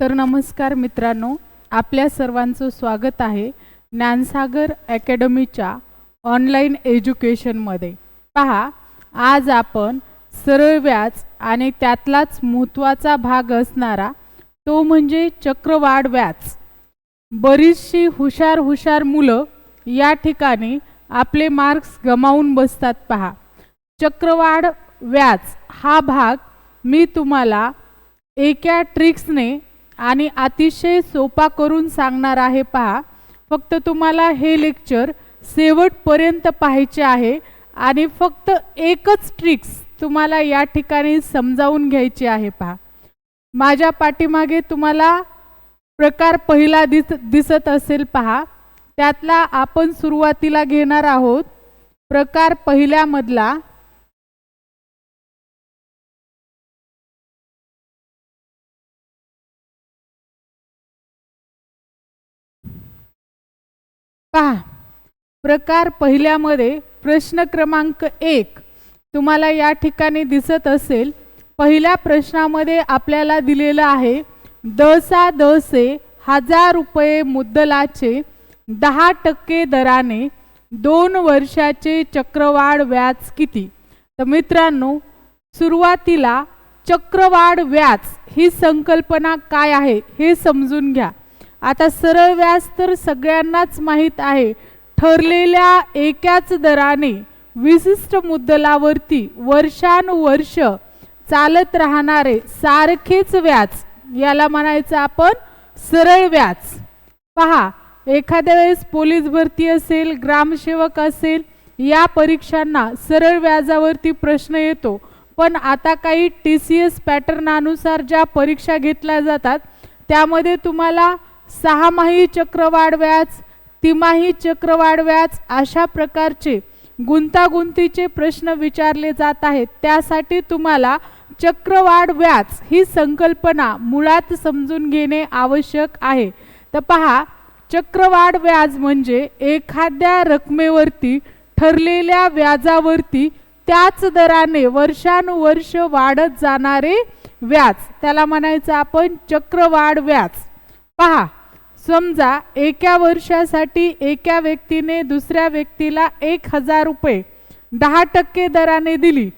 तर नमस्कार मित्रांनो, आपल्या सर्वांचं स्वागत आहे ज्ञानसागर अकॅडमीच्या ऑनलाईन एज्युकेशनमध्ये। पहा, आज आपण सरळ व्याज आणि त्यातलाच महत्त्वाचा भाग असणारा तो म्हणजे चक्रवाढ व्याज। बरीचशी हुशार मुलं या ठिकाणी आपले मार्क्स गमावून बसतात। पहा, चक्रवाढ व्याज हा भाग मी तुम्हाला एका ट्रिक्सने आणि अतिशय सोपा करून सांगणार आहे। पहा, फक्त तुम्हाला हे लेक्चर शेवटपर्यंत पाहायचे आहे आणि फक्त एकच ट्रिक्स तुम्हाला या ठिकाणी समजावून घ्यायची आहे। पहा, माझ्या पाठीमागे तुम्हाला प्रकार पहिला दिसत असेल। पहा, त्यातला आपण सुरुवातीला घेणार आहोत प्रकार पहिल्यामधला पहा, प्रकार पहिल्यामध्ये प्रश्न क्रमांक 1 तुम्हाला या ठिकाणी दिसत असेल। पहिल्या प्रश्नामध्ये आपल्याला दिलेलं आहे 10 से 1000 रुपये मुद्दलाचे 10% दराने 2 वर्षाचे चक्रवाढ व्याज किती। तर मित्रांनो, सुरुवातीला चक्रवाढ व्याज ही संकल्पना काय आहे हे समजून घ्या। आता सरळ व्याज तर सगळ्यांनाच माहीत आहे, ठरलेल्या एकाच दराने विशिष्ट मुद्दलावरती वर्षानुवर्ष चालत राहणारे सारखेच व्याज, याला म्हणायचं आपण सरळ व्याज। पहा, एखाद्या वेळेस पोलीस भरती असेल, ग्रामसेवक असेल, या परीक्षांना सरळ व्याजावरती प्रश्न येतो। पण आता काही TCS पॅटर्नानुसार ज्या परीक्षा घेतल्या जातात त्यामध्ये तुम्हाला 6माही चक्रवाढ व्याज, तिमाही चक्रवाढ व्याज अशा प्रकारचे गुंतागुंतीचे प्रश्न विचारले जात आहेत। त्यासाठी तुम्हाला चक्रवाढ व्याज ही संकल्पना मुळात समजून घेणे आवश्यक आहे। तर पहा, चक्रवाढ व्याज म्हणजे एखाद्या रकमेवरती ठरलेल्या व्याजावरती त्याच दराने वर्षानुवर्ष वाढत जाणारे व्याज, त्याला म्हणायचं आपण चक्रवाढ व्याज। पहा, समजा एका वर्षासाठी एका व्यक्तीने दुसऱ्या व्यक्तीला 1000 रुपये 10% दराने दिली,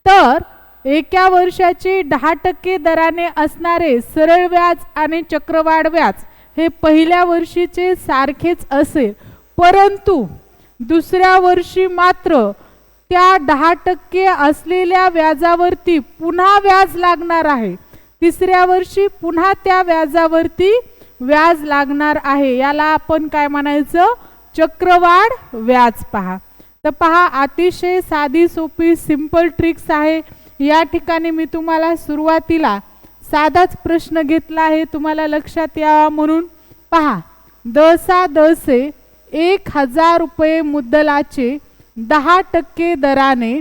तर एका वर्षाचे 10% दराने असणारे सरळ व्याज आणि चक्रवाढ व्याज हे पहिल्या वर्षीचे सारखेच असेल, परंतु दुसऱ्या वर्षी मात्र त्या 10% असलेल्या व्याजावरती पुन्हा व्याज लागणार आहे, तिसऱ्या वर्षी पुन्हा त्या व्याजावरती व्याज लागणार आहे, याला आपण काय म्हणायचं, चक्रवाढ व्याज। पहा, तर पहा, अतिशय साधी सोपी सिंपल ट्रिक्स आहे। या ठिकाणी मी तुम्हाला सुरुवातीला साधाच प्रश्न घेतला आहे तुम्हाला लक्षात यावा म्हणून। पहा, 10 से 1000 रुपये मुद्दलाचे 10% दराने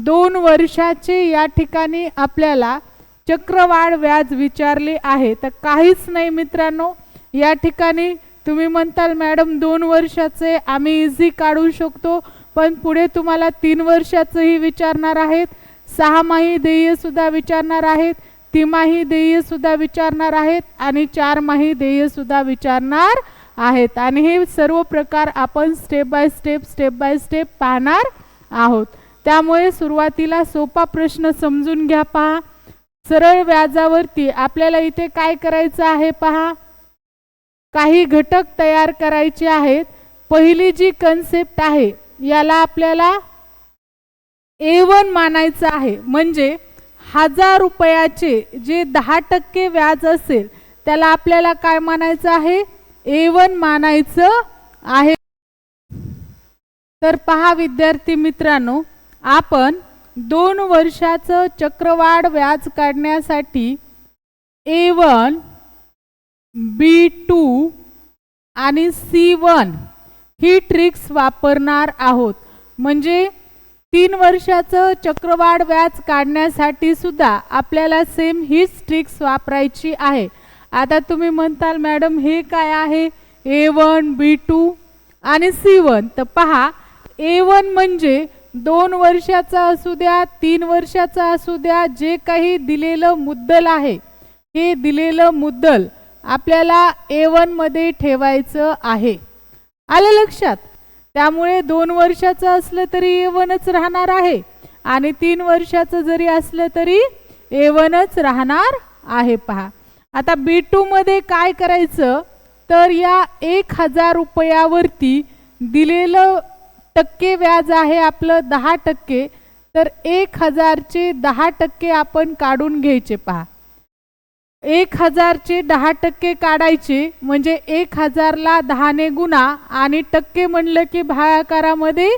2 वर्षाचे या ठिकाणी आपल्याला चक्रवाढ व्याज विचारले आहे। तर काहीच नाही मित्रांनो, या ठिकाणी तुम्ही म्हणताल मॅडम 2 वर्षाचे आम्ही इझी काढू शकतो, पण पुढे तुम्हाला 3 वर्षाचेही विचारणार आहेत, 6माही देय सुद्धा विचारणार आहेत, तिमाही देय सुद्धा विचारणार आहेत आणि 4माही देय सुद्धा विचारणार आहेत। आणि हे सर्व प्रकार आपण स्टेप बाय स्टेप पाहणार आहोत। त्यामुळे सुरुवातीला सोपा प्रश्न समजून घ्या। पहा, सरळ व्याजावरती आपल्याला इथे काय करायचं आहे, पहा, काही घटक तयार करायचे आहेत। पहिली जी कन्सेप्ट आहे याला आपल्याला A1 मानायचं आहे, म्हणजे 1000 रुपयाचे जे 10% व्याज असेल त्याला आपल्याला काय मानायचं आहे, A1 मानायचं आहे। तर पहा विद्यार्थी मित्रांनो, आपण 2 वर्षाचं चक्रवाढ व्याज काढण्यासाठी A1, B2 आणि C1 ही ट्रिक्स वापरणार आहोत। म्हणजे 3 वर्षाचं चक्रवाढ व्याज काढण्यासाठी सुद्धा आपल्याला सेम हीच ट्रिक्स वापरायची आहे। आता तुम्ही म्हणताल मॅडम हे काय आहे, A1, B2 आणि C1। तर पहा, A1 म्हणजे 2 वर्षाचा असू द्या, 3 वर्षाचा असू द्या, जे काही दिलेलं मुद्दल आहे हे दिलेलं मुद्दल आपल्याला A1 मध्ये ठेवायचं आहे. आलं लक्षात? त्यामुळे 2 वर्षाचं असलं तरी A1च राहणार आहे आणि 3 वर्षाचं जरी असलं तरी A1च राहणार आहे. पहा आता B2 मध्ये काय करायचं, तर या 1000 रुपयावरती दिलेलं टक्के व्याज आहे आपलं 10%, तर 1000 चे 10% आपण काढून घ्यायचे. पहा 1000 चे 10% काढायचे म्हणजे 1000 ला 10 ने गुणा आणि टक्के म्हणलं की भागाकारामध्ये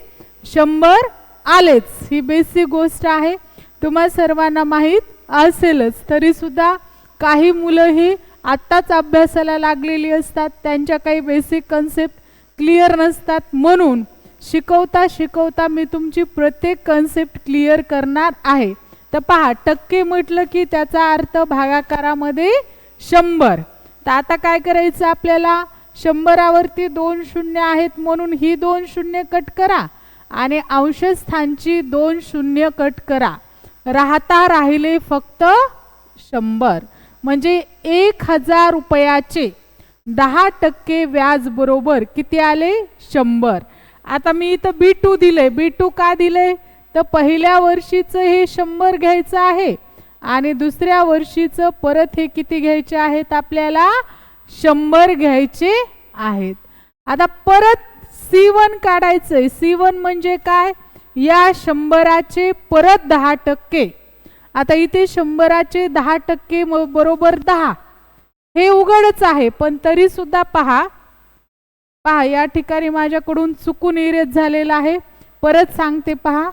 100 आलेच. ही बेसिक गोष्ट आहे, तुम्हा सर्वांना माहीत असेलच. तरी सुद्धा काही मुलं ही आत्ताच अभ्यासाला लागलेली असतात, त्यांच्या काही बेसिक कन्सेप्ट क्लिअर नसतात, म्हणून शिकवता शिकवता मी तुमची प्रत्येक कन्सेप्ट क्लिअर करणार आहे. तर पहा टक्के म्हटलं की त्याचा अर्थ भागाकारामध्ये 100. तर आता काय करायचं आपल्याला, 100वरती 2 शून्य आहेत म्हणून ही 2 शून्य कट करा आणि अंशस्थानची 2 शून्य कट करा. राहिले फक्त 100. म्हणजे 1000 रुपयाचे 10% व्याज बरोबर किती आले, 100. आता मी इथं B2 दिले. B2 का दिले, तर पहिल्या वर्षीचं हे 100 घ्यायचं आहे आणि दुसऱ्या वर्षीचं परत हे किती घ्यायचे आहेत, आपल्याला 100 घ्यायचे आहेत. आता परत C1 काढायचंय. C1 म्हणजे काय, या 100चे परत 10%. आता इथे 100चे 10% बरोबर 10. हे उघडच आहे, पण तरी सुद्धा पहा या ठिकाणी माझ्याकडून चुकून इरेज झालेला आहे. परत सांगते पहा.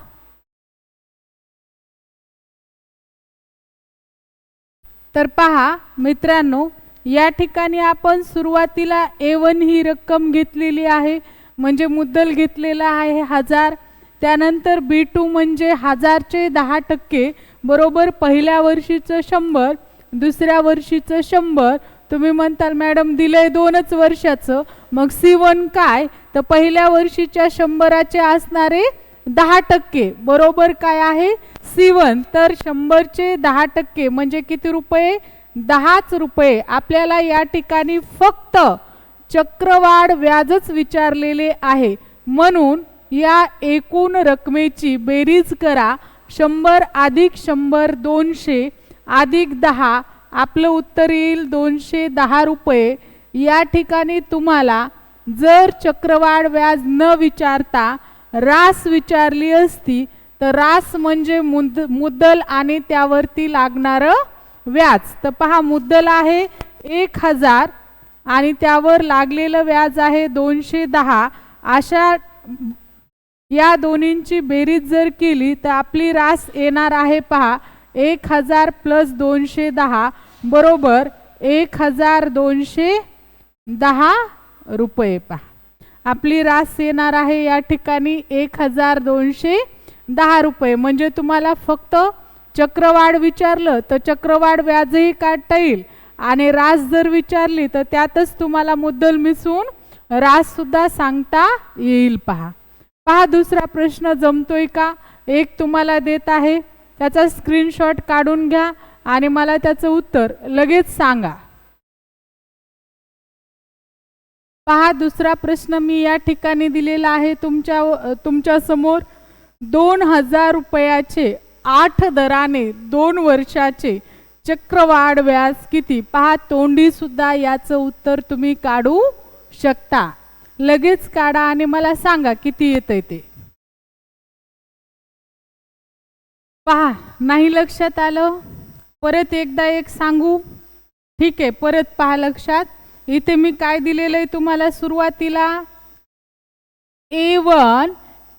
तर पहा मित्रांनो, या ठिकाणी आपण सुरुवातीला A1 ही रक्कम घेतलेली आहे, म्हणजे मुद्दल घेतलेला आहे 1000. त्यानंतर B2 म्हणजे 1000 चे 10% बरोबर पहिल्या वर्षीचं 100, दुसऱ्या वर्षीचं 100. तुम्ही म्हणताल मॅडम दिलंय 2च वर्षाचं, मग C1 काय, तर पहिल्या वर्षीच्या 100चे असणारे 10% बरोबर काय आहे C1. तर 100चे 10% म्हणजे किती रुपये, 10च रुपये. आपल्याला या ठिकाणी फक्त चक्रवाढ व्याजच विचारलेले आहे, म्हणून या एकूण रकमेची बेरीज करा. 100 अधिक 100 200 अधिक 10, आपलं उत्तर येईल 210 रुपये. या ठिकाणी तुम्हाला जर चक्रवाढ व्याज न विचारता रास विचारली असती, तर रास म्हणजे मुद्दल आणि त्यावरती लागणारं व्याज. तर पहा मुद्दल आहे 1000 आणि त्यावर लागलेलं व्याज आहे 210. अशा या दोन्हींची बेरीज जर केली तर आपली रास येणार आहे. पहा 1000 प्लस 210 बरोबर 1210 रुपये. पहा आपली रास येणार आहे या ठिकाणी 1210 रुपये. म्हणजे तुम्हाला फक्त चक्रवाढ विचारलं तर चक्रवाढ व्याजही काढता येईल आणि रास जर विचारली तर त्यातच तुम्हाला मुद्दल मिसळून रास सुद्धा सांगता येईल. पहा दुसरा प्रश्न जमतोय का, एक तुम्हाला देत आहे, त्याचा स्क्रीनशॉट काढून घ्या आणि मला त्याचं उत्तर लगेच सांगा. पहा दुसरा प्रश्न मी या ठिकाणी दिलेला आहे तुमच्या समोर. 2000 रुपयाचे 8 दराने 2 वर्षाचे चक्रवाढ व्याज किती. पहा तोंडी सुद्धा याचं उत्तर तुम्ही काढू शकता. लगेच काढा आणि मला सांगा किती येतंय ते. पहा नाही लक्षात आलं, परत एकदा एक सांगू. ठीक आहे, परत पहा लक्षात. इथे मी काय दिलेलं आहे तुम्हाला सुरुवातीला,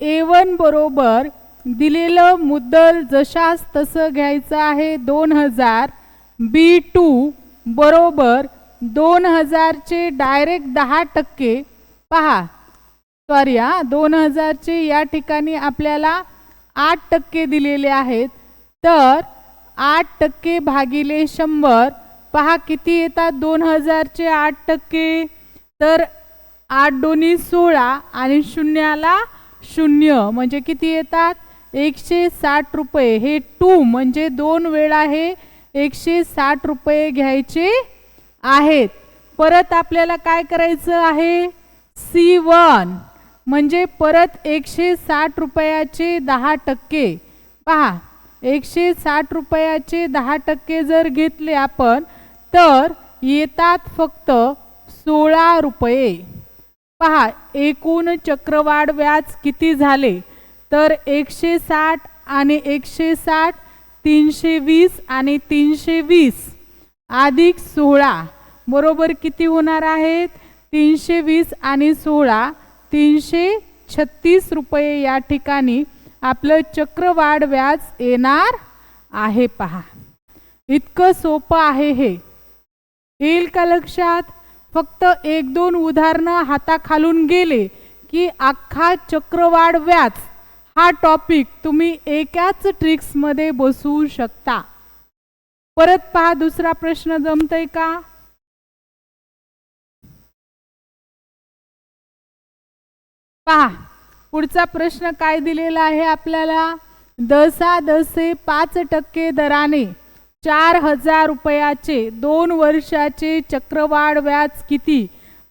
A1 बरोबर दिलेलं मुद्दल जशास तसं घ्यायचं आहे 2000. B2 बरोबर 2000 चे डायरेक्ट 10%. पहा सॉरी 2000 चे या ठिकाणी आपल्याला 8% दिलेले आहेत, तर 8% भागिले 100. पहा किती येतात 2000 चे 8%, तर 8 दोन्ही 16 आणि शून्याला 0 म्हणजे किती येतात 160 रुपये. हे 2 म्हणजे 2 वेळा हे 160 रुपये घ्यायचे आहेत. परत आपल्याला काय करायचं आहे, C1 म्हणजे परत 160 रुपयाचे 10%. पहा 160 रुपयाचे 10% जर घेतले आपण तर येतात फक्त 16 रुपये. पहा एकूण चक्रवाढ व्याज किती झाले तर 160 आणि 160 320 आणि 320 अधिक 16 बरोबर किती होणार आहेत, 320 आणि 16 336 रुपये या ठिकाणी आपलं चक्रवाढ व्याज येणार आहे. पहा इतकं सोपं आहे हे, येईल का लक्षात. फक्त 1-2 उदाहरणं हाताखालून गेले की अख्खा चक्रवाढ व्याज हा टॉपिक तुम्ही एकाच ट्रिक्समध्ये बसवू शकता. परत पहा दुसरा प्रश्न जमतंय का. पहा पुढचा प्रश्न काय दिलेला आहे आपल्याला, 10.5% दराने 4000 रुपयाचे 2 वर्षाचे चक्रवाढ व्याज किती.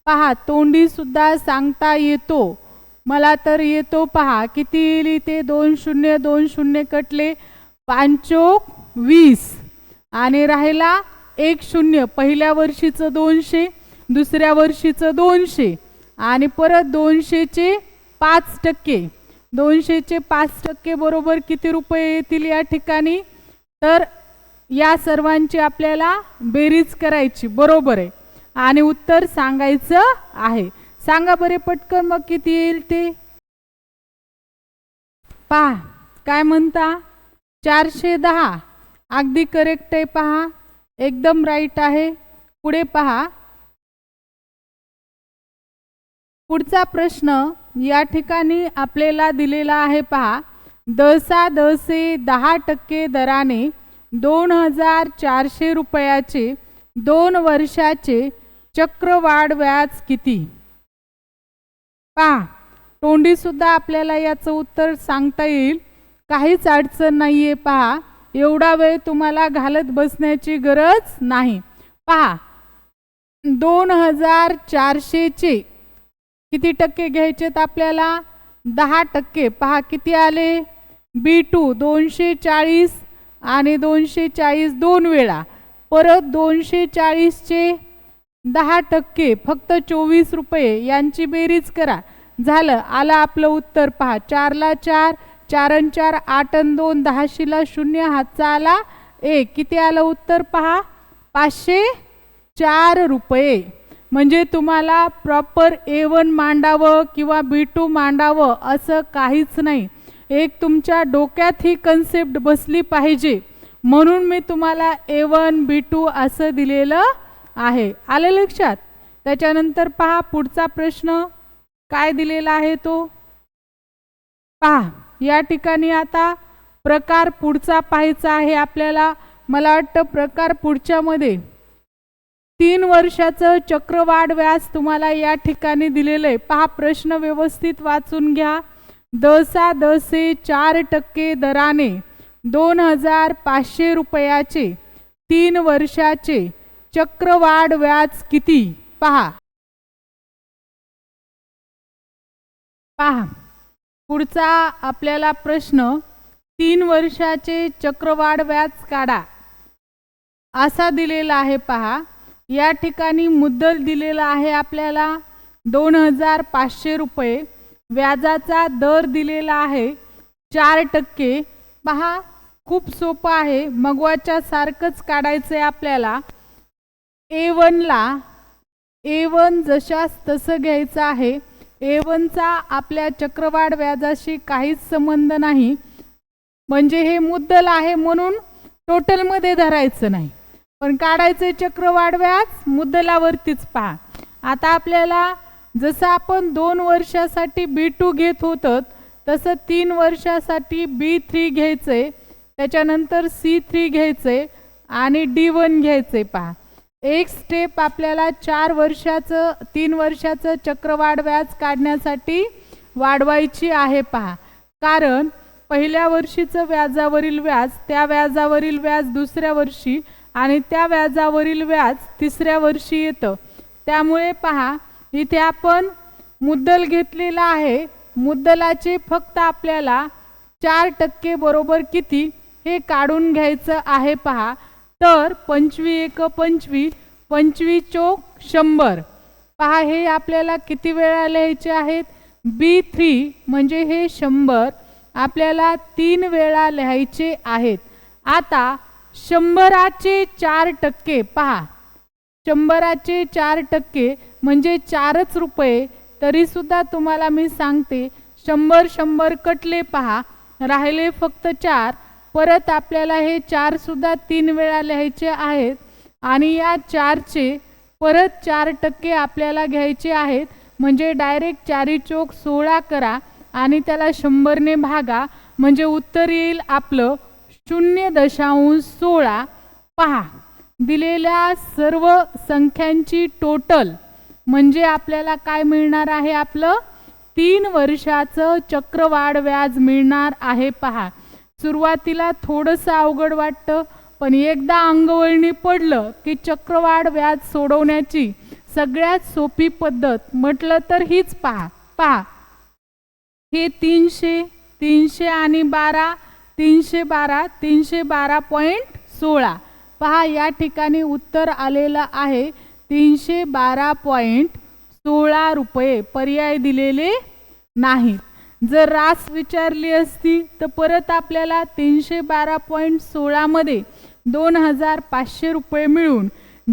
पहा तोंडी सुद्धा सांगता येतो, मला तर येतो. पहा किती येईल इथे, 2 0 कटले 5 20 आणि राहिला 1 0. पहिल्या वर्षीचं 200, दुसऱ्या वर्षीचं 200 आणि परत 200चे 5%. 200चे 5% बरोबर किती रुपये येतील या ठिकाणी, तर या सर्वांची आपल्याला बेरीज करायची बरोबर आहे आणि उत्तर सांगायचं आहे. सांगा बरे पटकन मग किती येईल ते. पहा काय म्हणता, 410 अगदी करेक्ट आहे. पहा एकदम राईट आहे. पुढे पहा पुढचा प्रश्न या ठिकाणी आपल्याला दिलेला आहे. पहा 10% दराने 2400 रुपयाचे 2 वर्षाचे चक्रवाढ व्याज किती. पहा तोंडी सुद्धा आपल्याला याचं उत्तर सांगता येईल, काहीच अडचण नाहीये. पहा एवढा वेळ तुम्हाला घालत बसण्याची गरज नाही. पहा 2400चे किती टक्के घ्यायचेत आपल्याला, 10%. पहा किती आले, B2 240 आणि 240 2 वेळा, परत 240चे 10% फक्त 24 रुपये, यांची बेरीज करा, झालं आलं आपलं उत्तर. पहा 4 ला 4, 4 आणि 4 8 आणि 2 10 ला 0, हातचा आला 1, किती आलं उत्तर. पहा 504 रुपये. म्हणजे तुम्हाला प्रॉपर A1 मांडावं किंवा B2 मांडावं असं काहीच नाही, एक तुमच्या डोक्यात ही कन्सेप्ट बसली पाहिजे म्हणून मी तुम्हाला A1 B2 असं दिलेलं आहे. आलं लक्षात. त्याच्यानंतर पहा पुढचा प्रश्न काय दिलेला आहे तो. पहा या ठिकाणी आता प्रकार पुढचा पाहायचा आहे आपल्याला. मला वाटतं प्रकार पुढच्यामध्ये 3 वर्षाचं चक्रवाढ व्याज तुम्हाला या ठिकाणी दिलेलं आहे. पहा प्रश्न व्यवस्थित वाचून घ्या. 10.4% दराने 2500 रुपयाचे 3 वर्षाचे चक्रवाढ व्याज किती. पहा पुढचा आपल्याला प्रश्न 3 वर्षाचे चक्रवाढ व्याज काढा असा दिलेला आहे. पहा या ठिकाणी मुद्दल दिलेला आहे आपल्याला 2500 रुपये, व्याजाचा दर दिलेला आहे 4%. पहा खूप सोपं आहे, मगवाच्या सारखंच काढायचं आहे आपल्याला. A1 जशास तसं घ्यायचं आहे. A1चा आपल्या चक्रवाढ व्याजाशी काहीच संबंध नाही, म्हणजे हे मुद्दल आहे म्हणून टोटलमध्ये धरायचं नाही, पण काढायचे चक्रवाढ व्याज मुद्दलावरतीच. पहा आता आपल्याला जसं आपण 2 वर्षासाठी B2 घेत होतो तसं 3 वर्षासाठी B3 घ्यायचंय, त्याच्यानंतर C3 घ्यायचंय आणि D1 घ्यायचंय. पहा एक स्टेप आपल्याला 3 वर्षाचं चक्रवाढ व्याज काढण्यासाठी वाढवायची आहे. पहा कारण पहिल्या वर्षीचं व्याजावरील व्याज, त्या व्याजावरील व्याज दुसऱ्या वर्षी आणि त्या व्याजावरील व्याज तिसऱ्या वर्षी येतं. त्यामुळे पहा इथे आपण मुद्दल घेतलेला आहे. मुद्दलाचे फक्त आपल्याला 4% बरोबर किती हे काढून घ्यायचं आहे. पहा तर 25 25, 25 चोक 100. पहा हे आपल्याला किती वेळा लिहायचे आहेत. B3 म्हणजे हे 100 आपल्याला 3 वेळा लिहायचे आहेत. आता 100चे 4% पहा, 100चे 4% म्हणजे 4च रुपये. तरी सुद्धा तुम्हाला मी सांगते 100 100 कटले पहा, राहिले फक्त 4. परत आपल्याला हे 4 सुद्धा 3 वेळा लिहायचे आहेत आणि या 4चे परत 4% आपल्याला घ्यायचे आहेत. म्हणजे डायरेक्ट 4 चोक 16 करा आणि त्याला 100ने भागा म्हणजे उत्तर येईल आपलं 0.16. पहा दिलेल्या सर्व संख्यांची टोटल म्हणजे आपल्याला काय मिळणार आहे. आपलं 3 वर्षाचं चक्रवाढ व्याज मिळणार आहे. पहा सुरुवातीला थोडंसं अवघड वाटतं, पण एकदा अंगवळणी पडलं की चक्रवाढ व्याज सोडवण्याची सगळ्यात सोपी पद्धत म्हटलं तर हीच. पहा हे 300 300 आणि 12 312 312.16. पहा या ठिकाणी उत्तर आलेलं आहे 312.16 रुपये. पर्याय दिलेले नाहीत. जर रास विचारली असती तर परत आपल्याला 312.16 मध्ये 2500 रुपये मिळून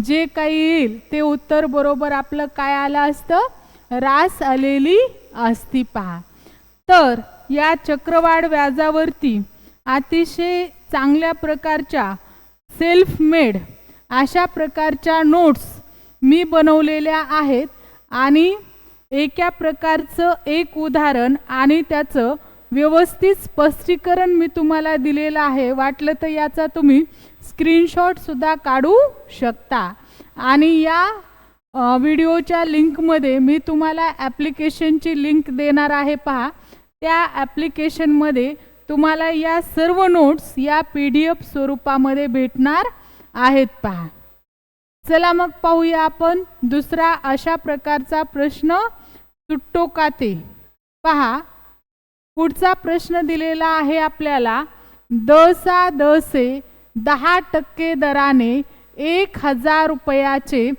जे काही येईल ते उत्तर बरोबर आपलं काय आलं असतं, रास आलेली असती. पहा तर या चक्रवाढ व्याजावरती अतिशय चांगल्या प्रकारच्या सेल्फ मेड अशा प्रकारच्या नोट्स मी बनवलेल्या आहेत आणि एका प्रकारचं एक उदाहरण आणि त्याचं व्यवस्थित स्पष्टीकरण मी तुम्हाला दिलेलं आहे. वाटलं तर याचा तुम्ही स्क्रीनशॉट सुद्धा काढू शकता. आणि या व्हिडिओच्या लिंकमध्ये मी तुम्हाला ॲप्लिकेशनची लिंक देणार आहे. पहा त्या ॲप्लिकेशनमध्ये तुम्हाला या सर्व नोट्स या PDF स्वरूपामध्ये भेटणार आहेत. पहा चला मग पाहूया आपण दुसरा अशा प्रकारचा प्रश्न सुट्टो का ते. पहा पुढचा प्रश्न दिलेला आहे आपल्याला 10 दराने 1000 रुपयाचे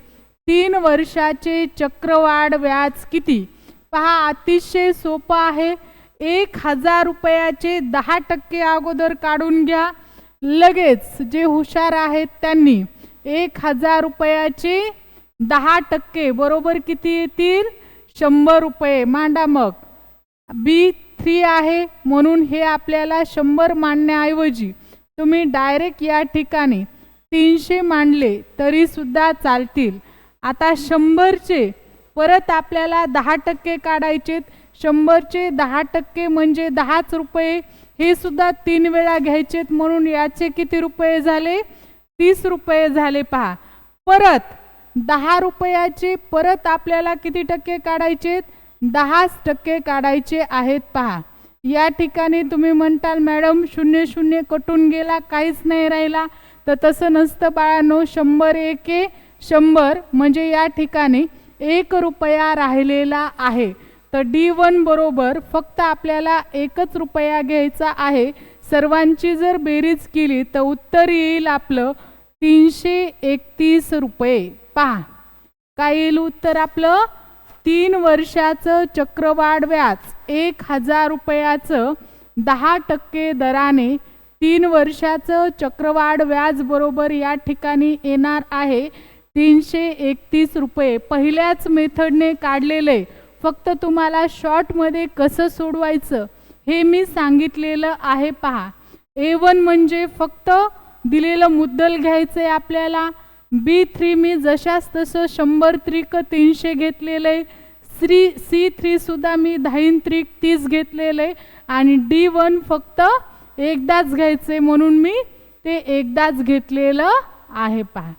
3 वर्षाचे चक्रवाढ व्याज किती. पहा अतिशय सोपं आहे. 1000 रुपयाचे 10% अगोदर काढून घ्या. लगेच जे हुशार आहेत त्यांनी 1000 रुपयाचे 10% बरोबर किती येतील, 100 रुपये. मांडा मग. B3 आहे म्हणून हे आपल्याला 100 मांडण्याऐवजी तुम्ही डायरेक्ट या ठिकाणी 300 मांडले तरी सुद्धा चालतील. आता 100चे परत आपल्याला 10% काढायचे. 100चे 10% म्हणजे 10च रुपये. हे सुद्धा 3 वेळा घ्यायचेत म्हणून याचे किती रुपये झाले, 30 रुपये झाले. पहा परत 10 रुपयाचे परत आपल्याला किती टक्के काढायचे, 10% काढायचे आहेत. पहा या ठिकाणी तुम्ही म्हणताल मॅडम 0 0 कटून गेला, काहीच नाही राहिला. तर तसं नसतं बाळांनो. 100 एके 100 म्हणजे या ठिकाणी 1 रुपया राहिलेला आहे. तर D1 बरोबर फक्त आपल्याला 1च रुपया घ्यायचा आहे. सर्वांची जर बेरीज केली तर उत्तर येईल आपलं 331 रुपये. पहा काय येईल उत्तर आपलं, 3 वर्षाचं चक्रवाढ व्याज 1000 रुपयाचं 10% दराने 3 वर्षाचं चक्रवाढ व्याज बरोबर या ठिकाणी येणार आहे 331 रुपये. पहिल्याच मेथडने काढलेले. फक्त तुम्हाला शॉर्टमध्ये कसं सोडवायचं हे मी सांगितलेलं आहे. पहा A1 म्हणजे फक्त दिलेलं मुद्दल घ्यायचं आहे आपल्याला. B3 मी जशाच तसं 100 त्रिक 300 घेतलेलं आहे. C3 सुद्धा मी 10 त्रिक 30 घेतलेलं आहे. आणि D1 फक्त एकदाच घ्यायचे म्हणून मी ते एकदाच घेतलेलं आहे. पहा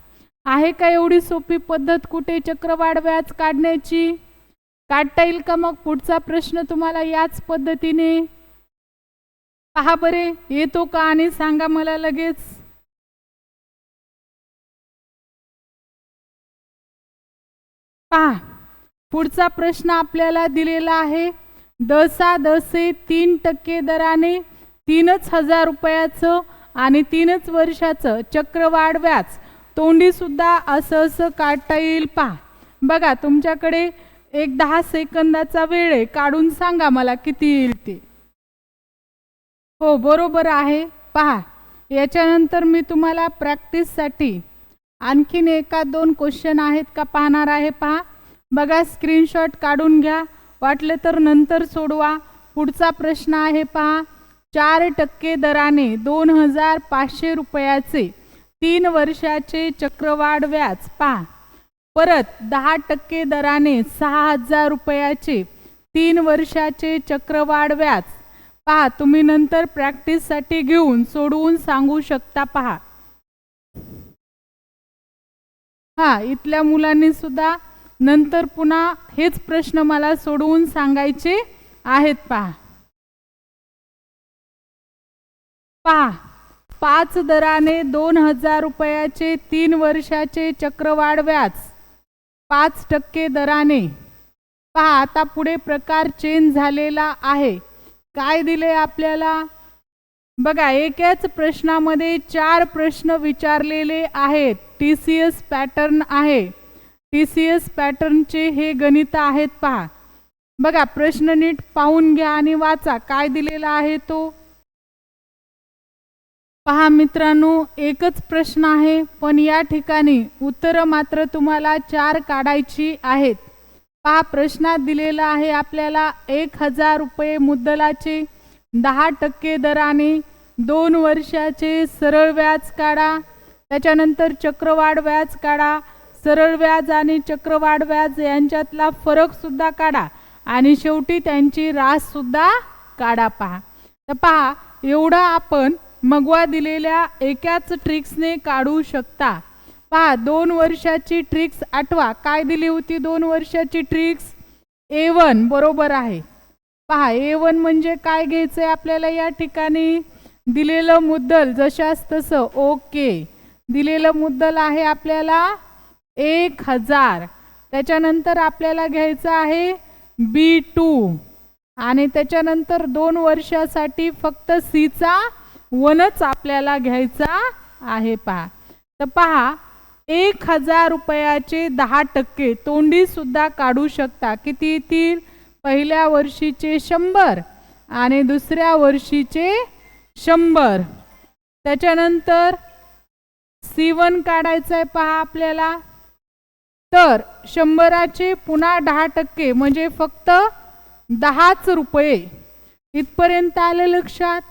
आहे का एवढी सोपी पद्धत कुठे चक्रवाढ व्याज काढण्याची. काढता येईल का मग पुढचा प्रश्न तुम्हाला याच पद्धतीने. पहा बरे, येतो का आणि सांगा मला लगेच. पहा, पुढचा प्रश्न आपल्याला दिलेला आहे. दसे 3% दराने 3,000 रुपयाचं आणि 3 वर्षाचं चक्रवाढ व्याज तोंडी सुद्धा असं असं काढता येईल. पहा बघा, तुमच्याकडे एक 10 सेकंदाचा वेळ आहे, काढून सांगा मला किती येईल ते. हो बरोबर आहे. पहा, याच्यानंतर मी तुम्हाला प्रॅक्टिससाठी आणखीन 1-2 क्वेश्चन आहेत का पाहणार आहे. पहा बघा, स्क्रीनशॉट काढून घ्या, वाटले तर नंतर सोडवा. पुढचा प्रश्न आहे पहा, 4% दराने 2,500 रुपयाचे 3 वर्षाचे चक्रवाढ व्याज. पहा परत 10% दराने 6,000 रुपयाचे 3 वर्षाचे चक्रवाढ व्याज. पहा, तुम्ही नंतर प्रॅक्टिससाठी घेऊन सोडवून सांगू शकता. पहा हा, इथल्या मुलांनी सुद्धा नंतर पुन्हा हेच प्रश्न मला सोडवून सांगायचे आहेत. पहा 5 दराने 2,000 रुपयाचे 3 वर्षाचे चक्रवाढ व्याज 5% दराने. पहा आता पुढे प्रकार चेंज झालेला आहे. काय दिले आपल्याला बघा, एकाच प्रश्नामध्ये 4 प्रश्न विचारलेले आहेत. TCS पॅटर्न आहे. TCS पॅटर्नचे हे गणित आहेत. पहा बघा, प्रश्न नीट पाहून घ्या आणि वाचा काय दिलेला आहे तो. पहा मित्रांनो, एकच प्रश्न आहे, पण या ठिकाणी उत्तरं मात्र तुम्हाला 4 काढायची आहेत. पहा, प्रश्नात दिलेला आहे आपल्याला 1,000 रुपये मुद्दलाचे 10% दराने 2 वर्षाचे सरळ व्याज काढा. त्याच्यानंतर चक्रवाढ व्याज काढा. सरळ व्याज आणि चक्रवाढ व्याज यांच्यातला फरक सुद्धा काढा आणि शेवटी त्यांची रास सुद्धा काढा. पहा तर पहा, एवढा आपण मगवा दिलेल्या एकाच ट्रिक्सने काढू शकता. पहा, 2 वर्षाची ट्रिक्स आठवा. काय दिली होती 2 वर्षाची ट्रिक्स? A1 बरोबर आहे. पहा, A1 म्हणजे काय घ्यायचंय आपल्याला, या ठिकाणी दिलेलं मुद्दल जशास तसं. ओके, दिलेलं मुद्दल आहे आपल्याला 1,000. त्याच्यानंतर आपल्याला घ्यायचं आहे B2 आणि त्याच्यानंतर 2 वर्षासाठी फक्त Cचा 1च आपल्याला घ्यायचा आहे. पहा तर पहा, 1,000 रुपयाचे 10% तोंडी सुद्धा काढू शकता. किती येतील? पहिल्या वर्षीचे 100 आणि दुसऱ्या वर्षीचे 100. त्याच्यानंतर C1 काढायचं आहे. पहा आपल्याला, तर 100चे पुन्हा 10% म्हणजे फक्त 10च रुपये. इथपर्यंत आलं लक्षात?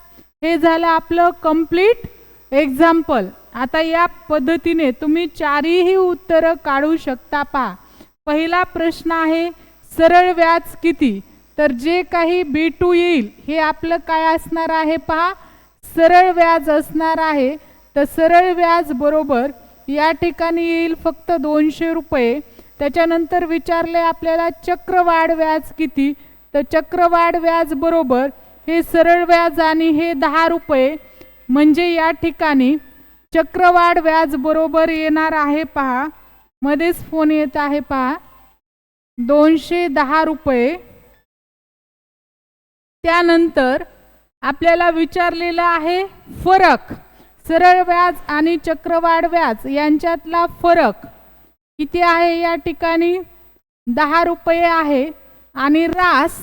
हे झालं आपलं कंप्लीट एक्झाम्पल. आता या पद्धतीने तुम्ही 4ही उत्तरं काढू शकता. पहा, पहिला प्रश्न आहे सरळ व्याज किती, तर जे काही B2 येईल हे आपलं काय असणार आहे? पहा, सरळ व्याज असणार आहे. तर सरळ व्याज बरोबर या ठिकाणी येईल फक्त 200 रुपये. त्याच्यानंतर विचारले आपल्याला चक्रवाढ व्याज किती, तर चक्रवाढ व्याज बरोबर हे सरळ व्याज आणि हे 10 रुपये, म्हणजे या ठिकाणी चक्रवाढ व्याज बरोबर येणार आहे. पहा, मध्येच फोन येत आहे. पहा, 210 रुपये. त्यानंतर आपल्याला विचारलेलं आहे फरक, सरळ व्याज आणि चक्रवाढ व्याज यांच्यातला फरक किती आहे? या ठिकाणी 10 रुपये आहे. आणि रास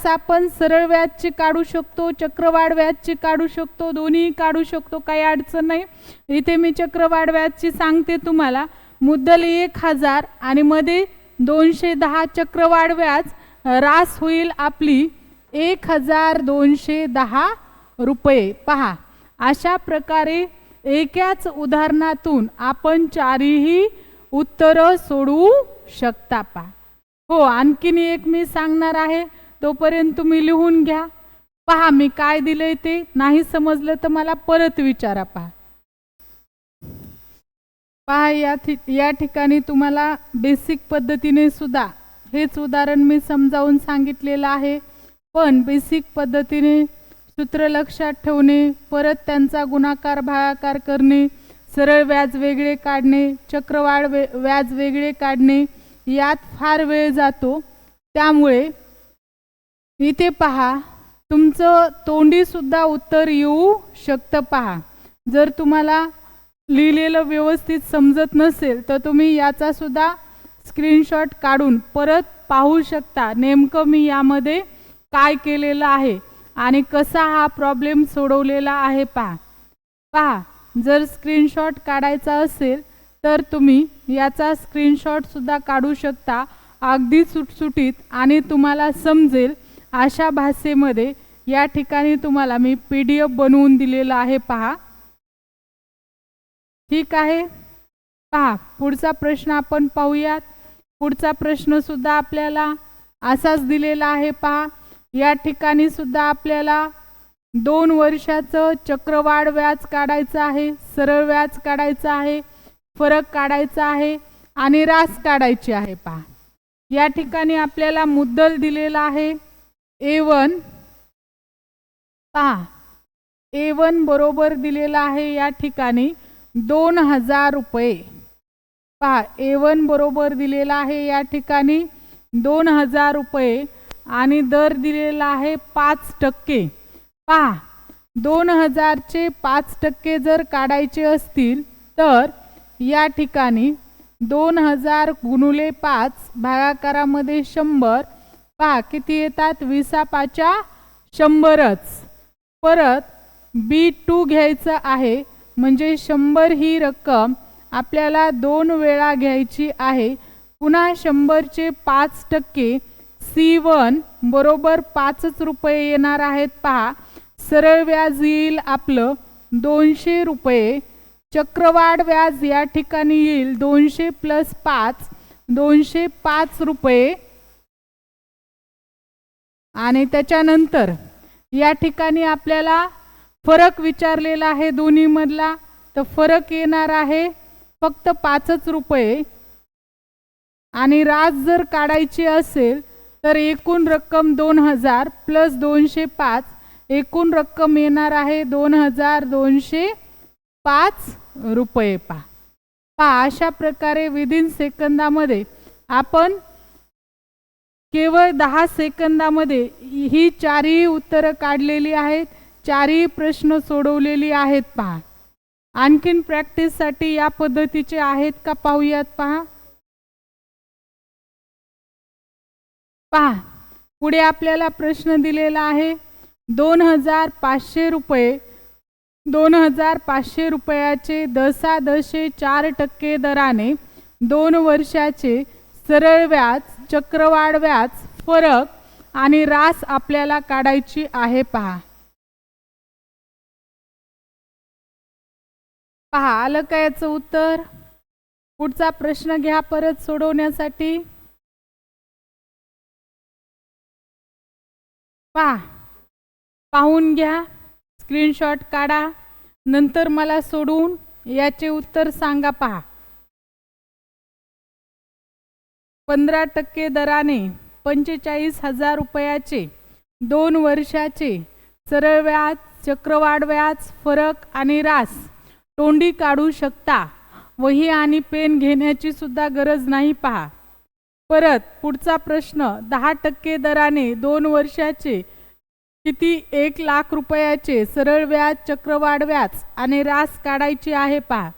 आपण सरळ व्याजची काढू शकतो, चक्रवाढ व्याजची काढू शकतो, दोन्ही काढू शकतो, काही अडचण नाही. इथे मी चक्रवाढ व्याजची सांगते तुम्हाला. मुद्दल 1,000 आणि मध्ये 210 चक्रवाढ व्याज, रास होईल आपली 1,210 रुपये. पहा, अशा प्रकारे एकाच उदाहरणातून आपण 4ही उत्तरं सोडवू शकता. पहा, हो, आणखीन एक मी सांगणार आहे, तोपर्यंत तुम्ही लिहून घ्या. पहा, मी काय दिलंय ते नाही समजलं तर मला परत विचारा. पहा, या ठिकाणी तुम्हाला बेसिक पद्धतीने सुद्धा हेच उदाहरण मी समजावून सांगितलेलं आहे, पण बेसिक पद्धतीने सूत्र लक्षात ठेवणे, परत त्यांचा गुणाकार भागाकार करणे, सरळ व्याज वेगळे काढणे, चक्रवाढ व्याज वेगळे काढणे, यात फार वेळ जातो. त्यामुळे इथे पहा, तुमचं तोंडी सुद्धा उत्तर येऊ शकतं. पहा, जर तुम्हाला लिहिलेलं व्यवस्थित समजत नसेल तर तुम्ही याचा सुद्धा स्क्रीनशॉट काढून परत पाहू शकता, नेमकं मी यामध्ये काय केलेलं आहे आणि कसा हा प्रॉब्लेम सोडवलेला आहे. पहा, जर स्क्रीनशॉट काढायचा असेल तर तुम्ही याचा स्क्रीनशॉट सुद्धा काढू शकता, अगदी सुटसुटीत, आणि तुम्हाला समजेल अशा भाषेमध्ये या ठिकाणी तुम्हाला मी PDF बनवून दिलेला आहे. पहा, ठीक आहे. पहा, पुढचा प्रश्न आपण पाहूयात. पुढचा प्रश्न सुद्धा आपल्याला असाच दिलेला आहे. पहा, या ठिकाणी सुद्धा आपल्याला 2 वर्षाचं चक्रवाढ व्याज काढायचं आहे, सरळ व्याज काढायचं आहे, फरक काढायचा आहे आणि रास काढायची आहे. पहा, या ठिकाणी आपल्याला मुद्दल दिलेला आहे A1. पहा, A1 बरोबर दिलेला आहे या ठिकाणी 2000 रुपये. पहा, A1 बरोबर दिलेला आहे या ठिकाणी 2000 रुपये आणि दर दिलेला आहे 5%. पहा, 2000 चे 5% जर काढायचे असतील तर या ठिकाणी 2000 गुणुले 5 भागाकारामध्ये 100. पहा, किती येतात? 20×5 100च. परत B2 घ्यायचं आहे, म्हणजे 100 ही रक्कम आपल्याला 2 वेळा घ्यायची आहे. पुन्हा 100 चे 5% C1 बरोबर 5 रुपये येणार आहेत. पहा, सरळ व्याज येईल आपलं 200 रुपये, चक्रवाढ व्याज या ठिकाणी येईल 200 + 5 205 रुपये, आणि त्याच्यानंतर या ठिकाणी आपल्याला फरक विचारलेला आहे दोन्ही मधला, तर फरक येणार आहे फक्त 5 रुपये. आणि रास जर काढायची असेल तर एकूण रक्कम 2000 + 205, एकूण रक्कम येणार आहे 2205 रुपये. पहा, अशा प्रकारे विदिन सेकंदामध्ये आपण केवळ 10 सेकंदामध्ये ही 4ही उत्तरं काढलेली आहेत, 4ही प्रश्न सोडवलेली आहेत. पहा, आणखीन प्रॅक्टिससाठी या पद्धतीचे आहेत का पाहूयात. पहा, पुढे आपल्याला प्रश्न दिलेला आहे 2500 रुपये. 2500 रुपयाचे 10.4% दराने 2 वर्षाचे सरळ व्याज, चक्रवाढ व्याज, फरक आणि रास आपल्याला काढायची आहे. पहा, आलं का याचं उत्तर? पुढचा प्रश्न घ्या परत सोडवण्यासाठी. पाहून घ्या, स्क्रीनशॉट काढा, नंतर मला सोडवून याचे उत्तर सांगा. पहा, 15% दराने 45,000 रुपयाचे 2 वर्षाचे सरळ व्याज, चक्रवाढ व्याज, फरक आणि रास तोंडी काढू शकता. वही आणि पेन घेण्याची सुद्धा गरज नाही. पहा, परत पुढचा प्रश्न 10% दराने 2 वर्षाचे किती 1 लाख रुपयाचे सरळ व्याज, चक्रवाढ व्याज आणि रास काढायची आहे. पहा,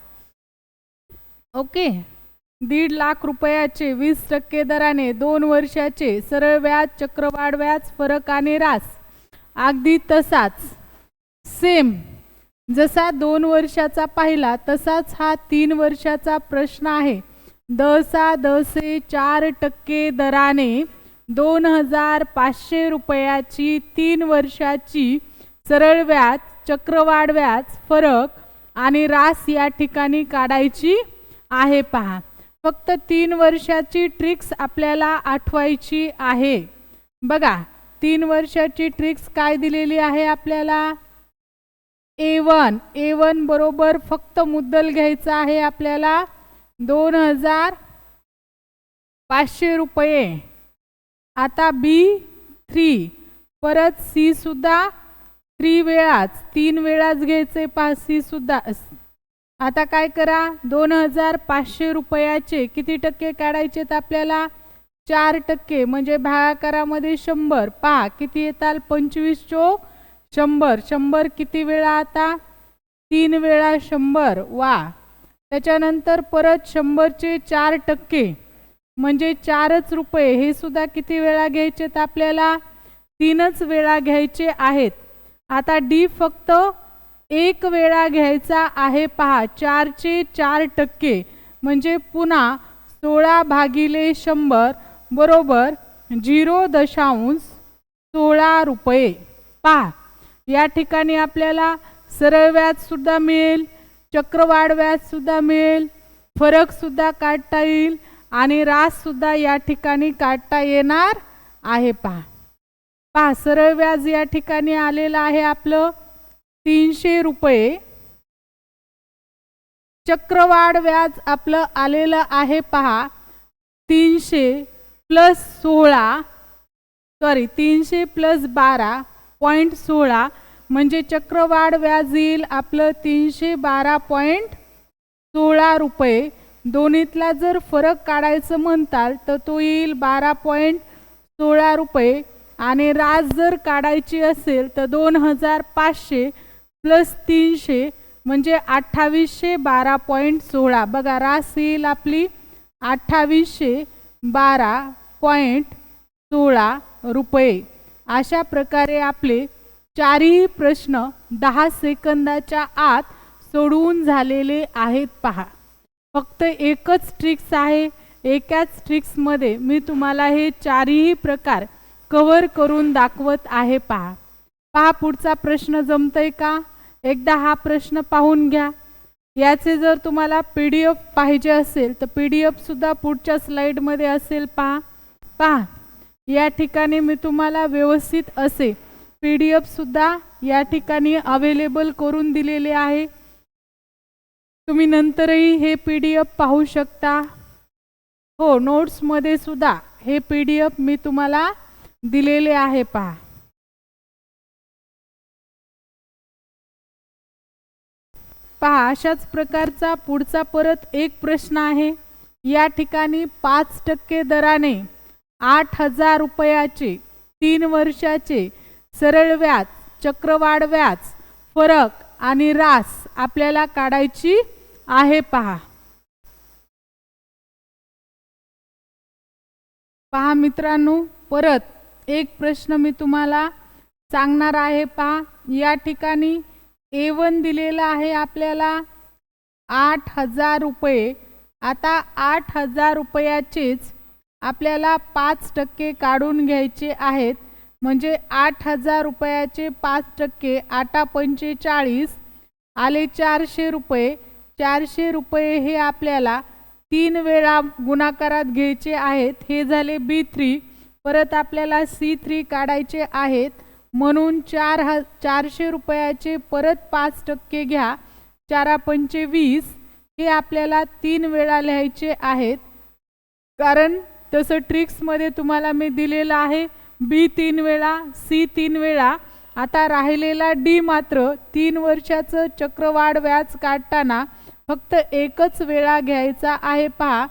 ओके. 1.5 लाख रुपयाचे 20% दराने 2 वर्षाचे सरळ व्याज, चक्रवाढ व्याज, फरक आणि रास अगदी तसाच सेम जसा 2 वर्षाचा पाहिला तसाच हा 3 वर्षाचा प्रश्न आहे. 10.4% दराने 2500 रुपयाची 3 वर्षाची सरळ व्याज, चक्रवाढ व्याज, फरक आणि रास या ठिकाणी काढायची आहे. पहा, फक्त 3 वर्षाची ट्रिक्स आपल्याला आठवायची आहे. बघा, 3 वर्षाची ट्रिक्स काय दिलेली आहे आपल्याला? A1 बरोबर फक्त मुद्दल घ्यायचा आहे आपल्याला 2500 रुपये. आता B3, परत C सुद्धा त्रिवेळाच 3 वेळाच घ्यायचे पासी सुद्धा. आता काय करा, 2500 रुपयाचे किती टक्के काढायचेत आपल्याला? 4%. म्हणजे भागाकारामध्ये 100. पहा किती येतात? 25 चोक 100. 100 किती वेळा? आता 3 वेळा 100. वा. त्याच्यानंतर परत 100चे 4% म्हणजे 4च रुपये. हे सुद्धा किती वेळा घ्यायचेत आपल्याला? 3च वेळा घ्यायचे आहेत. आता डी फक्त 1 वेळा घ्यायचा आहे. पहा 4चे 4% म्हणजे पुन्हा 16 भागिले 100 बरोबर 0.16 रुपये. पहा या ठिकाणी आपल्याला सरळ व्याज सुद्धा मिळेल, चक्रवाढ व्याज सुद्धा मिळेल, फरक सुद्धा काढता येईल आणि रास सुद्धा या ठिकाणी काढता येणार आहे. पहा सरळ व्याज या ठिकाणी आलेलं आहे आपलं 300 रुपये. चक्रवाढ व्याज आपलं आलेलं आहे पहा 300 प्लस 16 300 प्लस 12.16 म्हणजे चक्रवाढ व्याज येईल आपलं 312.16 रुपये. दोन्हीतला जर फरक काढायचं म्हणताल तर तो येईल 12.16 रुपये आणि रास जर काढायची असेल तर 2500 प्लस 300 म्हणजे 2812.16. बघा रास येईल आपली 2812.16 रुपये. अशा प्रकारे आपले चारही प्रश्न 10 सेकंदाच्या आत सोडवून झालेले आहेत. पहा फक्त एकच ट्रिक्स आहे. एकाच ट्रिक्समध्ये मी तुम्हाला हे चारही प्रकार कव्हर करून दाखवत आहे. पहा पुढचा प्रश्न जमतंय का? एकदा हा प्रश्न पाहून घ्या. याचे जर तुम्हाला PDF पाहिजे असेल तर PDF सुद्धा पुढच्या स्लाइडमध्ये असेल. पहा या ठिकाणी मी तुम्हाला व्यवस्थित असे PDF सुद्धा या ठिकाणी अवेलेबल करून दिलेले आहे. तुम्ही नंतरही हे PDF पाहू शकता. हो, नोट्समध्ये सुद्धा हे PDF मी तुम्हाला दिलेले आहे. पहा अशाच प्रकारचा पुढचा परत एक प्रश्न आहे. या ठिकाणी 5% दराने 8000 रुपयाचे 3 वर्षाचे सरळ व्याज, चक्रवाढ व्याज, फरक आणि रास आपल्याला काढायची आहे. पहा मित्रांनो, परत एक प्रश्न मी तुम्हाला सांगणार आहे. पहा या ठिकाणी A1 दिलेला आहे आपल्याला 8000 रुपये. आता 8000 रुपयाचेच आपल्याला 5% काढून घ्यायचे आहेत. म्हणजे 8000 रुपयाचे 5% 8×45 आले 400 रुपये. 400 रुपये हे आपल्याला 3 वेळा गुणाकारात घ्यायचे आहेत. हे झाले B3. परत आपल्याला C3 काढायचे आहेत. म्हणून 400 रुपयाचे परत 5% घ्या. 4×5 हे आपल्याला 3 वेळा लिहायचे आहेत. कारण तसं ट्रिक्समध्ये तुम्हाला मी दिलेलं आहे B 3 वेळा, C 3 वेळा. आता राहिलेला D मात्र 3 वर्षाचं चक्रवाढ व्याज काढताना फक्त एकच वेळा घ्यायचा आहे. पहा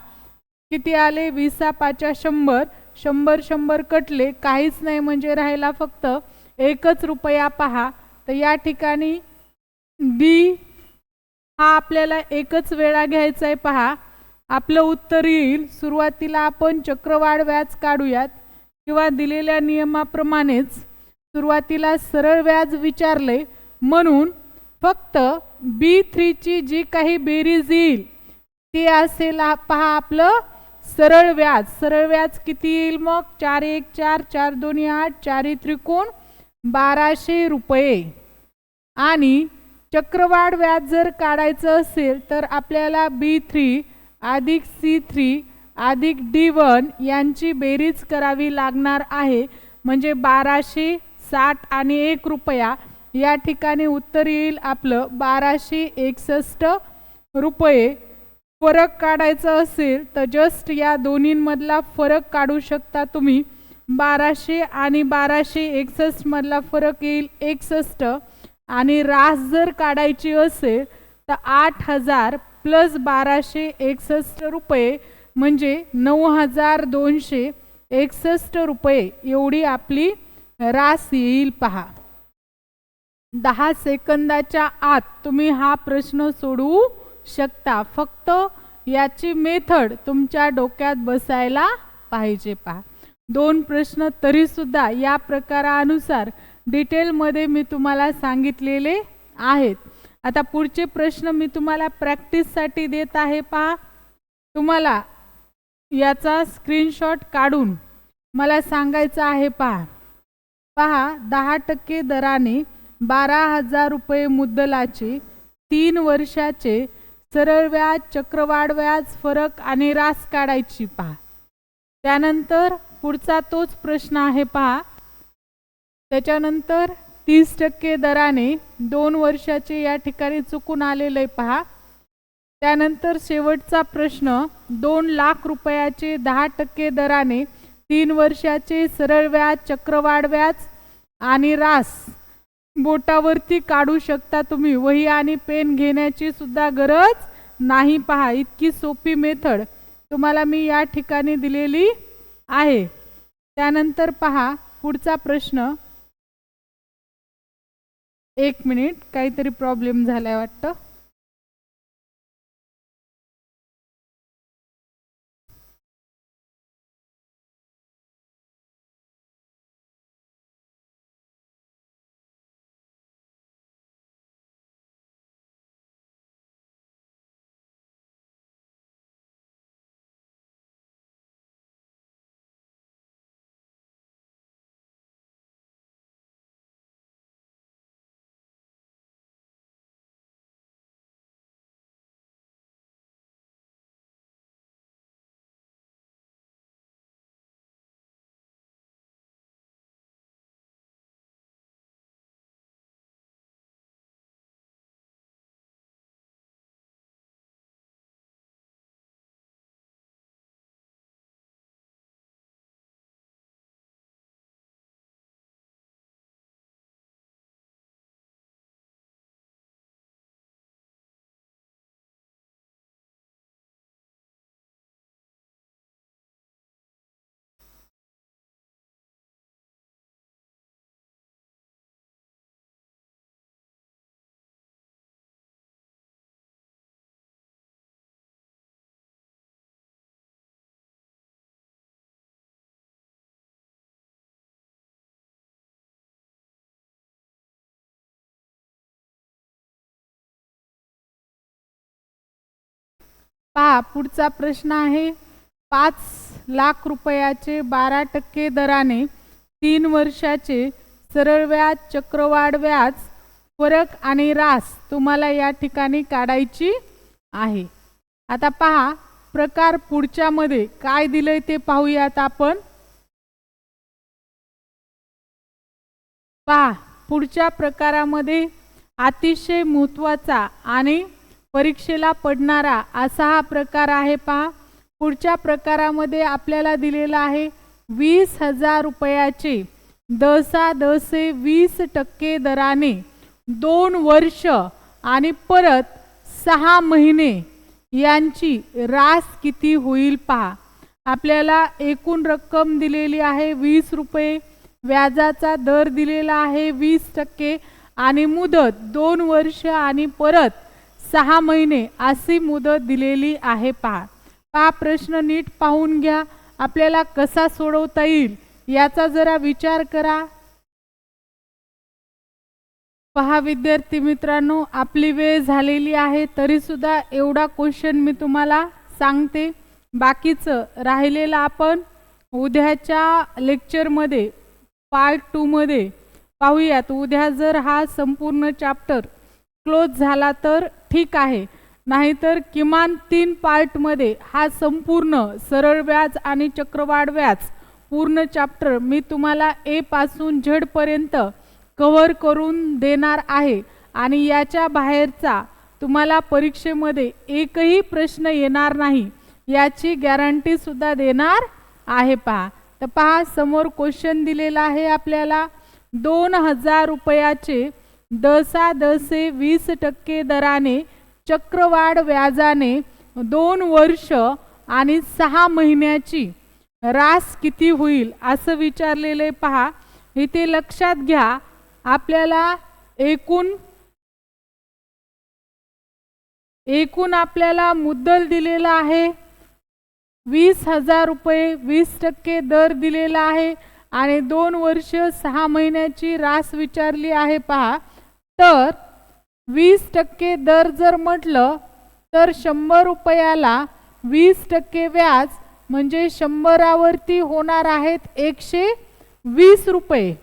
किती आले? 20×5 100. 100 कटले, काहीच नाही म्हणजे राहिला फक्त 1 रुपया. पहा तर या ठिकाणी D हा आपल्याला एकच वेळा घ्यायचा आहे. पहा आपलं उत्तर येईल. सुरुवातीला आपण चक्रवाढ व्याज काढूयात किंवा दिलेल्या नियमाप्रमाणेच सुरुवातीला सरळ व्याज विचारले म्हणून फक्त B3 ची जी काही बेरीज येईल ती असेल पहा आपलं सरळ व्याज. सरळ व्याज किती येईल मग? 4×1 4, 4×2 8, 4×3 1200 रुपये. आणि चक्रवाढ व्याज जर काढायचं असेल तर आपल्याला B3 अधिक C3 अधिक D1 यांची बेरीज करावी लागणार आहे. म्हणजे 1260 आणि 1 रुपया. या ठिकाणी उत्तर येईल आपलं 1261 रुपये. फरक काढायचा असेल तर जस्ट या दोन्हींमधला फरक काढू शकता तुम्ही. 1200 आणि 1261 मधला फरक येईल 61 आणि रास जर काढायची असेल तर 8000 प्लस 1261 रुपये म्हणजे 9261 रुपये एवढी आपली रास येईल पहा. 10 सेकंदाच्या आत तुम्ही हा प्रश्न सोडवू शकता. फक्त याची मेथड तुमच्या डोक्यात बसायला पाहिजे पहा. 2 प्रश्न तरी सुद्धा या प्रकारानुसार डिटेलमध्ये मी तुम्हाला सांगितलेले आहेत. आता पुढचे प्रश्न मी तुम्हाला प्रॅक्टिससाठी देत आहे पहा. तुम्हाला याचा स्क्रीनशॉट काढून मला सांगायचं आहे पहा. 10% दराने 12,000 रुपये मुद्दलाचे 3 वर्षाचे सरळ व्याज, चक्रवाढ व्याज, फरक आणि रास काढायची पहा. त्यानंतर पुढचा तोच प्रश्न आहे पहा. त्याच्यानंतर 30% दराने 2 वर्षाचे या ठिकाणी चुकून आलेलं आहे पहा. त्यानंतर शेवटचा प्रश्न 2 लाख रुपयाचे 10% दराने 3 वर्षाचे सरळ व्याज, चक्रवाढ व्याज आणि रास बोटावरती काढू शकता तुम्ही. वही आणि पेन घेण्याची सुद्धा गरज नाही पहा. इतकी सोपी मेथड तुम्हाला मी या ठिकाणी दिलेली आहे. त्यानंतर पहा पुढचा प्रश्न. 1 मिनिट, काहीतरी प्रॉब्लेम झालाय वाटतं. पहा पुढचा प्रश्न आहे. 5 लाख रुपयाचे 12% दराने 3 वर्षाचे सरळ व्याज, चक्रवाढ व्याज, फरक आणि रास तुम्हाला या ठिकाणी काढायची आहे. आता पहा प्रकार पुढच्या मध्ये काय दिलंय ते पाहूयात आपण. पहा पुढच्या प्रकारामध्ये अतिशय महत्त्वाचा आणि परीक्षेला पडणारा असा हा प्रकार आहे पहा. पुढच्या प्रकारामध्ये आपल्याला दिलेला आहे 20,000 रुपयाचे 10% दराने 2 वर्ष आणि परत 6 महिने यांची रास किती होईल पहा. आपल्याला एकूण रक्कम दिलेली आहे 20 रुपये, व्याजाचा दर दिलेला आहे 20% आणि मुदत 2 वर्ष आणि परत 6 महिने अशी मुदत दिलेली आहे पहा. हा प्रश्न नीट पाहून घ्या. आपल्याला कसा सोडवता येईल याचा जरा विचार करा. पहा विद्यार्थी मित्रांनो, आपली वेळ झालेली आहे तरी सुद्धा एवढा क्वेश्चन मी तुम्हाला सांगते. बाकीचं राहिलेलं आपण उद्याच्या लेक्चरमध्ये पार्ट 2 मध्ये पाहूयात. उद्या जर हा संपूर्ण चॅप्टर क्लोज झाला तर ठीक आहे, नाहीतर किमान 3 पार्टमध्ये हा संपूर्ण सरळ व्याज आणि चक्रवाढ व्याज पूर्ण चॅप्टर मी तुम्हाला ए पासून झेड पर्यंत कव्हर करून देणार आहे. आणि याच्या बाहेरचा तुम्हाला परीक्षेमध्ये एकही प्रश्न येणार नाही याची गॅरंटी सुद्धा देणार आहे पहा. तर पहा समोर क्वेश्चन दिलेला आहे आपल्याला 2000 रुपयाचे दसादसे 20% दराने चक्रवाढ व्याजाने 2 वर्ष आणि 6 महिन्याची रास किती होईल असं विचारलेले पहा. इथे लक्षात घ्या आपल्याला एकूण आपल्याला मुद्दल दिलेला आहे 20,000 रुपये, 20% दर दिलेला आहे आणि 2 वर्ष 6 महिन्याची रास विचारली आहे पहा. तर 20% दर जर म्हटलं तर 100 रुपयाला 20% व्याज म्हणजे 100वरती होणार आहेत 120 रुपये.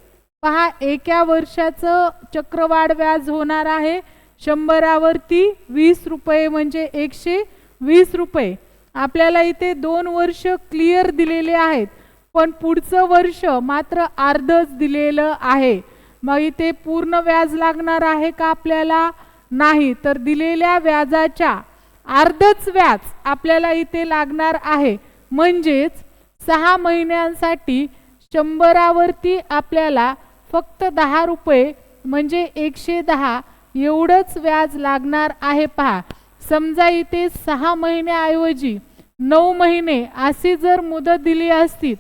पहा एका वर्षाचं चक्रवाढ व्याज होणार आहे 100वरती 20 रुपये म्हणजे 120 रुपये. आपल्याला इथे 2 वर्ष क्लिअर दिलेले आहेत पण पुढचं वर्ष मात्र अर्धच दिलेलं आहे. मग इथे पूर्ण व्याज लागणार आहे का आपल्याला? नाही. तर दिलेल्या व्याजाच्या अर्धच व्याज आपल्याला इथे लागणार आहे. म्हणजेच 6 महिन्यांसाठी 100वरती आपल्याला फक्त 10 रुपये म्हणजे 110 एवढंच व्याज लागणार आहे पहा. समजा इथे 6 महिन्याऐवजी 9 महिने अशी जर मुदत दिली असती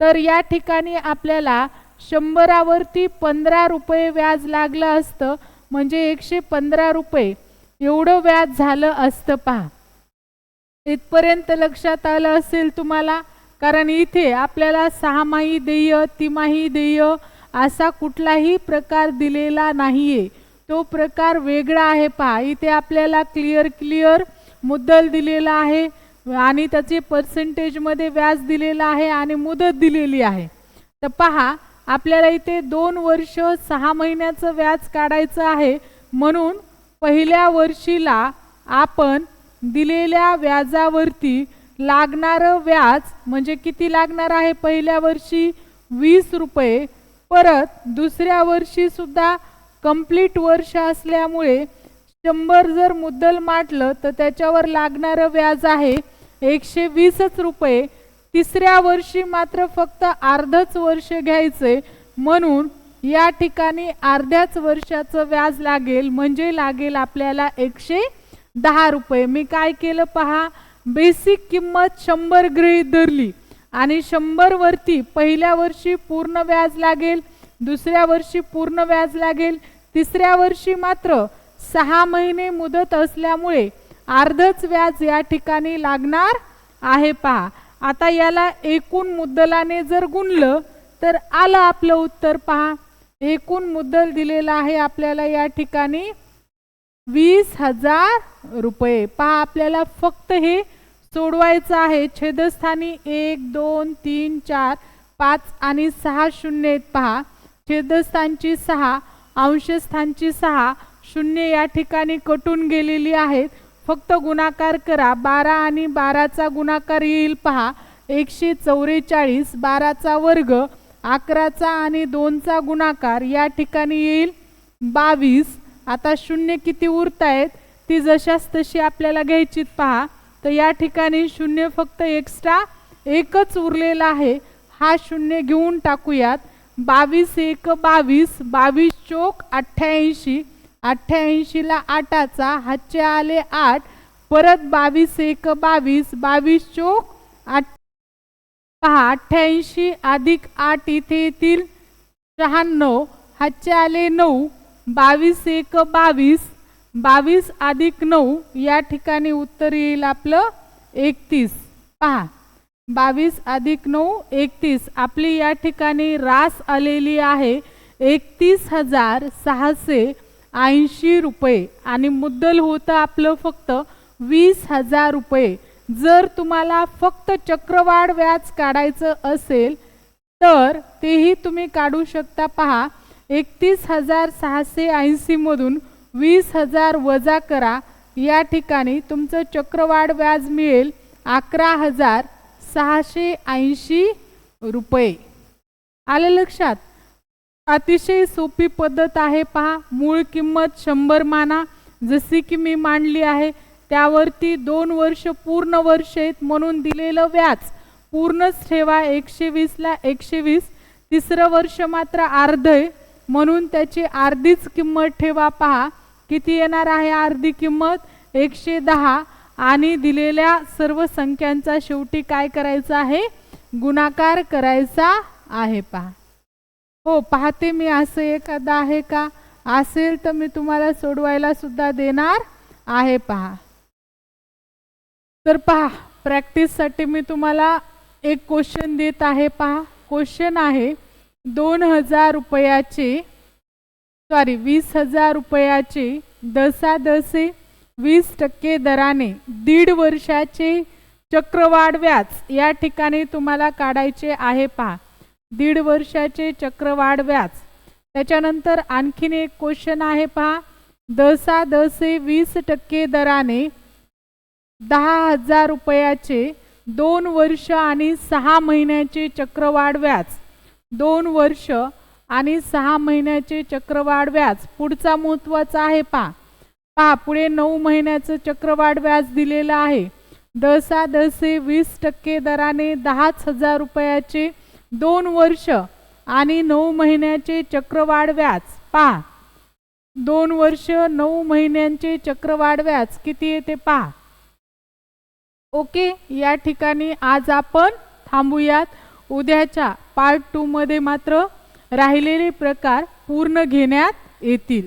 तर या ठिकाणी आपल्याला 100वरती 15 रुपये व्याज लागलं असतं म्हणजे 115 रुपये एवढं व्याज झालं असतं पहा. इथपर्यंत लक्षात आलं असेल तुम्हाला. कारण इथे आपल्याला 6माही देय, तिमाही देय असा कुठलाही प्रकार दिलेला नाहीये. तो प्रकार वेगळा आहे पहा. इथे आपल्याला क्लिअर मुद्दल दिलेला आहे आणि त्याचे पर्सेंटेजमध्ये व्याज दिलेला आहे आणि मुदत दिलेली आहे. तर पहा आपल्याला इथे 2 वर्ष 6 महिन्याचं व्याज काढायचं आहे. म्हणून पहिल्या वर्षीला आपण दिलेल्या व्याजावरती लागणारं व्याज म्हणजे किती लागणार आहे? पहिल्या वर्षी 20 रुपये. परत दुसऱ्या वर्षी सुद्धा कंप्लीट वर्ष असल्यामुळे 100 जर मुद्दल माटलं तर त्याच्यावर लागणारं व्याज आहे 120च रुपये. तिसऱ्या वर्षी मात्र फक्त अर्धच वर्ष घ्यायचे म्हणून या ठिकाणी अर्ध्याच वर्षाचं व्याज लागेल म्हणजे लागेल आपल्याला 110 रुपये. मी काय केलं पहा, बेसिक किंमत 100 गृहीत धरली आणि 100 वरती पहिल्या वर्षी पूर्ण व्याज लागेल, दुसऱ्या वर्षी पूर्ण व्याज लागेल, तिसऱ्या वर्षी मात्र 6 महिने मुदत असल्यामुळे अर्धच व्याज या ठिकाणी लागणार आहे पहा. आता याला एकूण मुद्दलाने जर गुणलं तर आलं आपलं उत्तर पहा. एकूण मुद्दल दिलेला आहे आपल्याला या ठिकाणी 20,000 रुपये. पहा आपल्याला फक्त हे सोडवायचं आहे. छेदस्थानी 1 2 3 4 5 आणि 6 शून्य आहेत पहा. छेदस्थानची 6, अंशस्थानची 6, शून्य या ठिकाणी कटून गेलेली आहेत. फक्त गुणाकार करा. 12 आणि 12चा गुणाकार येईल पहा 144. 12चा वर्ग, 11चा आणि 2चा गुणाकार या ठिकाणी येईल 22. आता शून्य किती उरतायत ती जशाच तशी आपल्याला घ्यायची पहा. तर या ठिकाणी शून्य फक्त एक्स्ट्रा एकच उरलेला आहे. हा शून्य घेऊन टाकूयात. 22 1 22, 22 चोक 88, 88ला 8चा हातचे आले 8, परत 22 1 22, 22 चोक 8. पहा 88 अधिक 8 इथे येतील 96, हातचे आले 9, 22 1 22, 22 अधिक 9 या ठिकाणी उत्तर येईल आपलं 31. पहा 22 अधिक 9 31. आपली या ठिकाणी रास आलेली आहे 31,680 रुपये आणि मुद्दल होतं आपलं फक्त 20,000 रुपये. जर तुम्हाला फक्त चक्रवाढ व्याज काढायचं असेल तर तेही तुम्ही काढू शकता. पहा 31,680 मधून 20,000 वजा करा. या ठिकाणी तुमचं चक्रवाढ व्याज मिळेल 11,680 रुपये. आलं लक्षात? अतिशय सोपी पद्धत आहे पहा. मूळ किंमत 100 माना जशी की मी मांडली आहे. त्यावरती 2 वर्ष पूर्ण वर्ष आहेत म्हणून दिलेलं व्याज पूर्णच ठेवा, 120ला 120, तिसरं वर्ष मात्र अर्ध आहे म्हणून त्याची अर्धीच किंमत ठेवा. पहा किती येणार आहे अर्धी किंमत, 110. आणि दिलेल्या सर्व संख्यांचा शेवटी काय करायचा आहे, गुणाकार करायचा आहे. पहा हो, पाहते मी असं एखादा आहे का, असेल तर मी तुम्हाला सोडवायला सुद्धा देणार आहे. पहा तर पहा प्रॅक्टिससाठी मी तुम्हाला एक क्वेश्चन देत आहे. पहा क्वेश्चन आहे 2000 रुपयाचे 20,000 रुपयाचे दसादसे 20% दराने 1.5 वर्षाचे चक्रवाढ व्याज या ठिकाणी तुम्हाला काढायचे आहे. पहा 1.5 वर्षाचे चक्रवाढ व्याज. त्याच्यानंतर आणखीन एक क्वेश्चन आहे. पहा दसादसे 20% दराने 10,000 रुपयाचे 2 वर्ष आणि 6 महिन्याचे चक्रवाढ व्याज. 2 वर्ष आणि 6 महिन्याचे चक्रवाढ व्याज. पुढचा महत्त्वाचा आहे. पहा पुढे 9 महिन्याचं चक्रवाढ व्याज दिलेलं आहे. दसादसे 20% दराने 10,000 रुपयाचे 2 वर्ष आणि 9 महिन्याचे चक्रवाढ व्याज. पहा 2 वर्ष 9 महिन्यांचे चक्रवाढ व्याज किती येते पहा. ओके, या ठिकाणी आज आपण थांबूयात. उद्याच्या पार्ट 2 मध्ये मात्र राहिलेले प्रकार पूर्ण घेण्यात येतील.